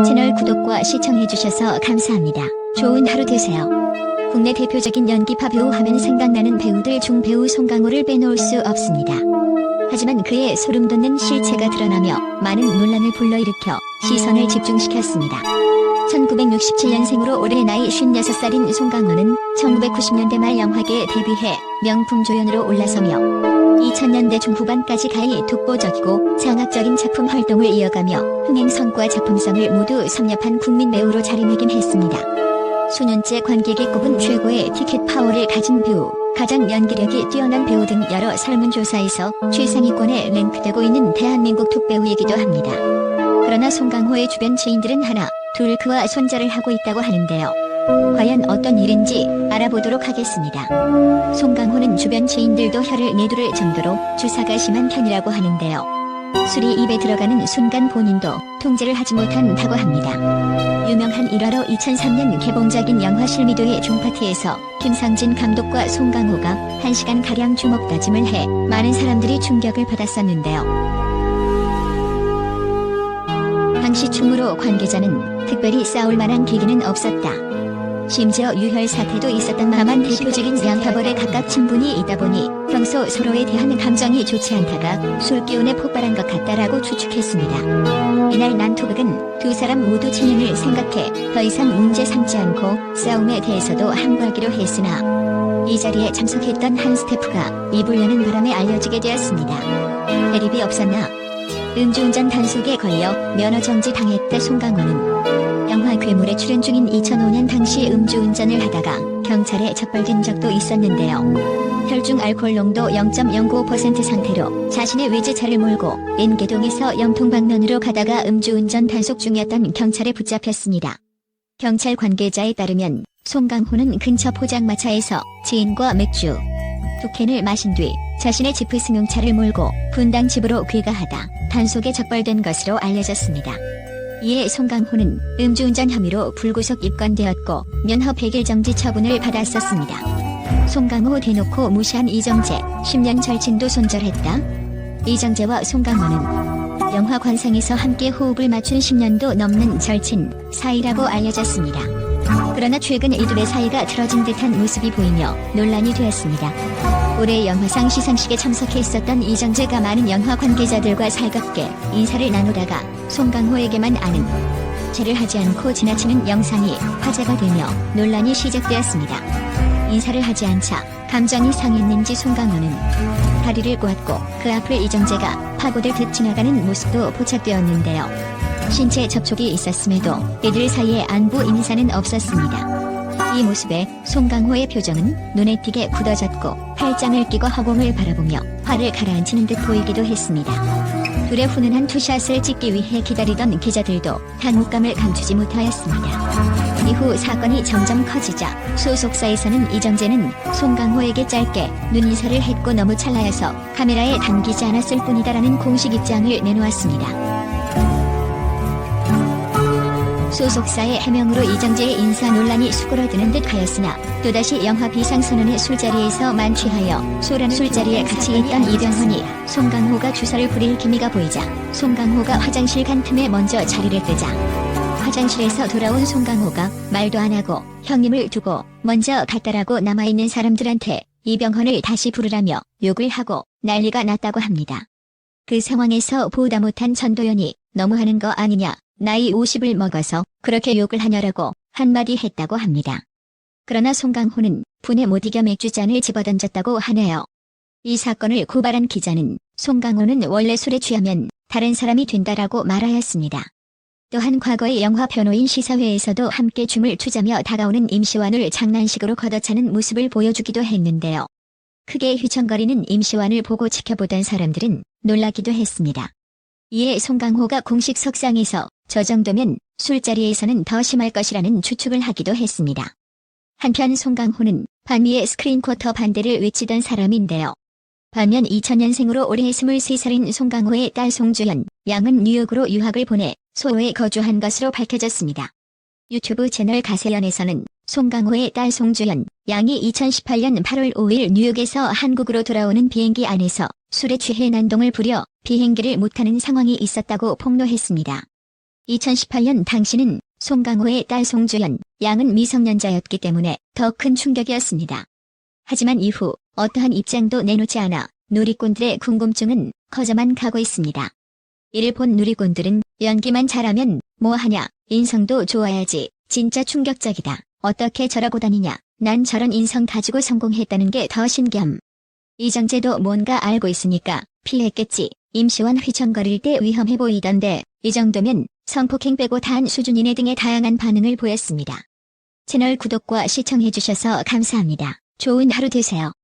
채널 구독과 시청해주셔서 감사합니다. 좋은 하루 되세요. 국내 대표적인 연기파 배우 하면 생각나는 배우들 중 배우 송강호를 빼놓을 수 없습니다. 하지만 그의 소름돋는 실체가 드러나며 많은 논란을 불러일으켜 시선을 집중시켰습니다. 1967년생으로 올해 나이 56살인 송강호는 1990년대 말 영화계에 데뷔해 명품 조연으로 올라서며 2000년대 중후반까지 가히 독보적이고 장악적인 작품 활동을 이어가며 흥행성과 작품성을 모두 섭렵한 국민 배우로 자리매김했습니다. 수년째 관객이 꼽은 최고의 티켓 파워를 가진 배우, 가장 연기력이 뛰어난 배우 등 여러 설문조사에서 최상위권에 랭크되고 있는 대한민국 톱배우이기도 합니다. 그러나 송강호의 주변 지인들은 하나, 둘 그와 손절을 하고 있다고 하는데요. 과연 어떤 일인지 알아보도록 하겠습니다. 송강호는 주변 지인들도 혀를 내두를 정도로 주사가 심한 편이라고 하는데요. 술이 입에 들어가는 순간 본인도 통제를 하지 못한다고 합니다. 유명한 일화로 2003년 개봉작인 영화 실미도의 종파티에서 김상진 감독과 송강호가 1시간가량 주먹 다짐을 해 많은 사람들이 충격을 받았었는데요. 당시 충무로 관계자는 특별히 싸울 만한 계기는 없었다. 심지어 유혈 사태도 있었던 다만 대표적인 양파벌에 각각 친분이 있다 보니 평소 서로에 대한 감정이 좋지 않다가 술 기운에 폭발한 것 같다라고 추측했습니다. 이날 난투극은 두 사람 모두 진행을 생각해 더 이상 문제 삼지 않고 싸움에 대해서도 항거하기로 했으나 이 자리에 참석했던 한 스태프가 입을 여는 바람에 알려지게 되었습니다. 대립이 없었나? 음주운전 단속에 걸려 면허 정지 당했다. 송강호는 영화 괴물에 출연 중인 2005년 당시 음주운전을 하다가 경찰에 적발된 적도 있었는데요. 혈중 알코올 농도 0.09% 상태로 자신의 외제차를 몰고 인계동에서 영통방면으로 가다가 음주운전 단속 중이었던 경찰에 붙잡혔습니다. 경찰 관계자에 따르면 송강호는 근처 포장마차에서 지인과 맥주 2캔을 마신 뒤 자신의 지프 승용차를 몰고 분당 집으로 귀가하다 단속에 적발된 것으로 알려졌습니다. 이에 송강호는 음주운전 혐의로 불구속 입건되었고 면허 100일 정지 처분을 받았었습니다. 송강호 대놓고 무시한 이정재, 10년 절친도 손절했다. 이정재와 송강호는 영화 관상에서 함께 호흡을 맞춘 10년도 넘는 절친 사이라고 알려졌습니다. 그러나 최근 이들의 사이가 틀어진 듯한 모습이 보이며 논란이 되었습니다. 올해 영화상 시상식에 참석했었던 이정재가 많은 영화 관계자들과 살갑게 인사를 나누다가 송강호에게만 아는 쟤를 하지 않고 지나치는 영상이 화제가 되며 논란이 시작되었습니다. 인사를 하지 않자 감정이 상했는지 송강호는 다리를 꼬았고 그 앞을 이정재가 파고들듯 지나가는 모습도 포착되었는데요. 신체 접촉이 있었음에도 이들 사이에 안부 인사는 없었습니다. 이 모습에 송강호의 표정은 눈에 띄게 굳어졌고 팔짱을 끼고 허공을 바라보며 화를 가라앉히는 듯 보이기도 했습니다. 둘의 훈훈한 투샷을 찍기 위해 기다리던 기자들도 당혹감을 감추지 못하였습니다. 이후 사건이 점점 커지자 소속사에서는 이정재는 송강호에게 짧게 눈인사를 했고 너무 찰나여서 카메라에 담기지 않았을 뿐이다라는 공식 입장을 내놓았습니다. 소속사의 해명으로 이정재의 인사 논란이 수그러드는 듯 하였으나 또다시 영화 비상선언의 술자리에서 만취하여 소라는 술자리에 같이 있던 이병헌이 송강호가 주사를 부릴 기미가 보이자 송강호가 화장실 간 틈에 먼저 자리를 뜨자 화장실에서 돌아온 송강호가 말도 안 하고 형님을 두고 먼저 갔다라고 남아있는 사람들한테 이병헌을 다시 부르라며 욕을 하고 난리가 났다고 합니다. 그 상황에서 보다 못한 전도연이 너무하는 거 아니냐, 나이 50을 먹어서 그렇게 욕을 하냐라고 한마디 했다고 합니다. 그러나 송강호는 분에 못 이겨 맥주잔을 집어던졌다고 하네요. 이 사건을 고발한 기자는 송강호는 원래 술에 취하면 다른 사람이 된다라고 말하였습니다. 또한 과거의 영화 변호인 시사회에서도 함께 춤을 추자며 다가오는 임시완을 장난식으로 걷어차는 모습을 보여주기도 했는데요. 크게 휘청거리는 임시완을 보고 지켜보던 사람들은 놀라기도 했습니다. 이에 송강호가 공식 석상에서 저 정도면 술자리에서는 더 심할 것이라는 추측을 하기도 했습니다. 한편 송강호는 반미의 스크린쿼터 반대를 외치던 사람인데요. 반면 2000년생으로 올해 23살인 송강호의 딸 송주현 양은 뉴욕으로 유학을 보내 소호에 거주한 것으로 밝혀졌습니다. 유튜브 채널 가세연에서는 송강호의 딸 송주현 양이 2018년 8월 5일 뉴욕에서 한국으로 돌아오는 비행기 안에서 술에 취해 난동을 부려 비행기를 못 타는 상황이 있었다고 폭로했습니다. 2018년 당시는 송강호의 딸 송주연 양은 미성년자였기 때문에 더 큰 충격이었습니다. 하지만 이후 어떠한 입장도 내놓지 않아 누리꾼들의 궁금증은 커져만 가고 있습니다. 이를 본 누리꾼들은 연기만 잘하면 뭐하냐, 인성도 좋아야지, 진짜 충격적이다, 어떻게 저러고 다니냐, 난 저런 인성 가지고 성공했다는 게 더 신기함. 이정재도 뭔가 알고 있으니까 피했겠지, 임시완 휘청거릴 때 위험해 보이던데 이 정도면 성폭행 빼고 다 한 수준이네 등의 다양한 반응을 보였습니다. 채널 구독과 시청해주셔서 감사합니다. 좋은 하루 되세요.